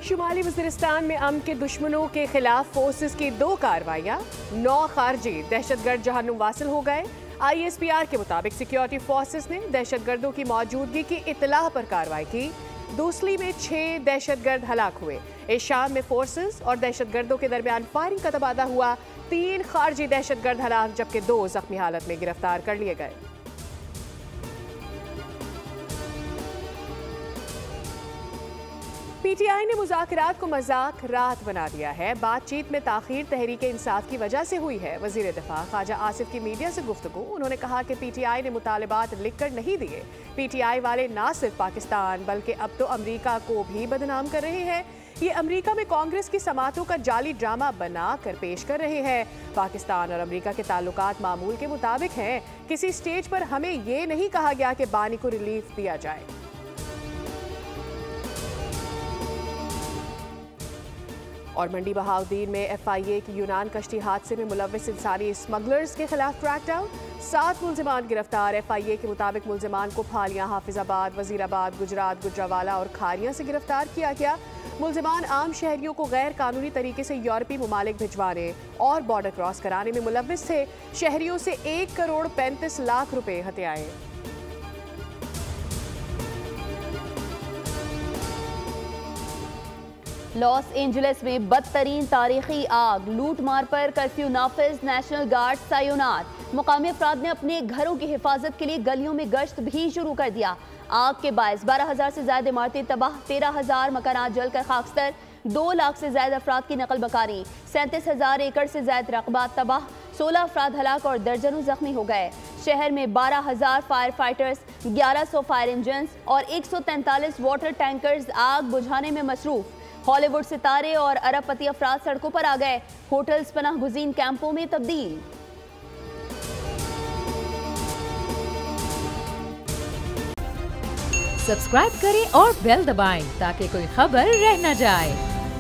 शुमाली वज़ीरिस्तान में अमन के दुश्मनों के खिलाफ फोर्सेस की 2 कार्रवाइयां, 9 खारजी दहशतगर्द जहन्नुम वासिल हो गए। ISPR के मुताबिक सिक्योरिटी फोर्सेस ने दहशतगर्दों की मौजूदगी की इतला पर कार्रवाई की। दूसली में 6 दहशतगर्द हलाक हुए। इस शाम में फोर्सेस और दहशतगर्दों के दरमियान फायरिंग का तबादला हुआ। 3 खारजी दहशतगर्द हलाक जबकि 2 जख्मी हालत में गिरफ्तार कर लिए गए। PTI ने मुज़ाकरात को मजाक रात बना दिया है। बातचीत में ताखीर तहरीक इंसाफ की वजह से हुई है। वज़ीर दिफा ख्वाजा आसिफ की मीडिया से गुफ्तगू। उन्होंने कहा कि PTI ने मुतालिबात लिख कर नहीं दिए। PTI वाले ना सिर्फ पाकिस्तान बल्कि अब तो अमरीका को भी बदनाम कर रहे हैं। ये अमरीका में कांग्रेस की समातों का जाली ड्रामा बना कर पेश कर रहे हैं। पाकिस्तान और अमरीका के ताल्लुकात मामूल के मुताबिक हैं। किसी स्टेज पर हमें ये नहीं कहा गया कि बानी को रिलीफ दिया जाए। और मंडी बहाउद्दीन में FIA की यूनान कश्ती हादसे में मुलव्विस इंसानी स्मगलर्स के खिलाफ क्रैकडाउन। 7 मुल्जिमान गिरफ्तार। FIA के मुताबिक मुल्जिमान को फालियां, हाफिजाबाद, वजीराबाद, गुजरात, गुजरावाला और खारियां से गिरफ्तार किया गया। मुल्जिमान आम शहरियों को गैर कानूनी तरीके से यूरोपीय ममालिक भिजवाने और बॉर्डर क्रॉस कराने में मुलव्विस थे। शहरियों से 1 करोड़ 35 लाख रुपए हथियाए। लॉस एंजलिस में बदतरीन तारीखी आग, लूटमार पर कर्फ्यू नाफिज, नेशनल गार्ड तैनात। मुकामी अफराद ने अपने घरों की हिफाजत के लिए गलियों में गश्त भी शुरू कर दिया। आग के बायस 12,000 से ज्यादा इमारतें तबाह, 13,000 मकानात जलकर खाकसतर, 2 लाख से ज्यादा अफराद की नकल बकारी, 37,000 एकड़ से ज्यादा रकबा तबाह, 16 अफराद हलाक और दर्जनों जख्मी हो गए। शहर में 12,000 फायर फाइटर्स, 1100 फायर इंजन और 143 वाटर टैंकर्स आग बुझाने में मसरूफ। हॉलीवुड सितारे और अरबपति अफराद सड़कों पर आ गए। होटल्स पनाह गुज़ीन कैंपों में तब्दील। सब्सक्राइब करें और बेल दबाएं ताकि कोई खबर रह न जाए।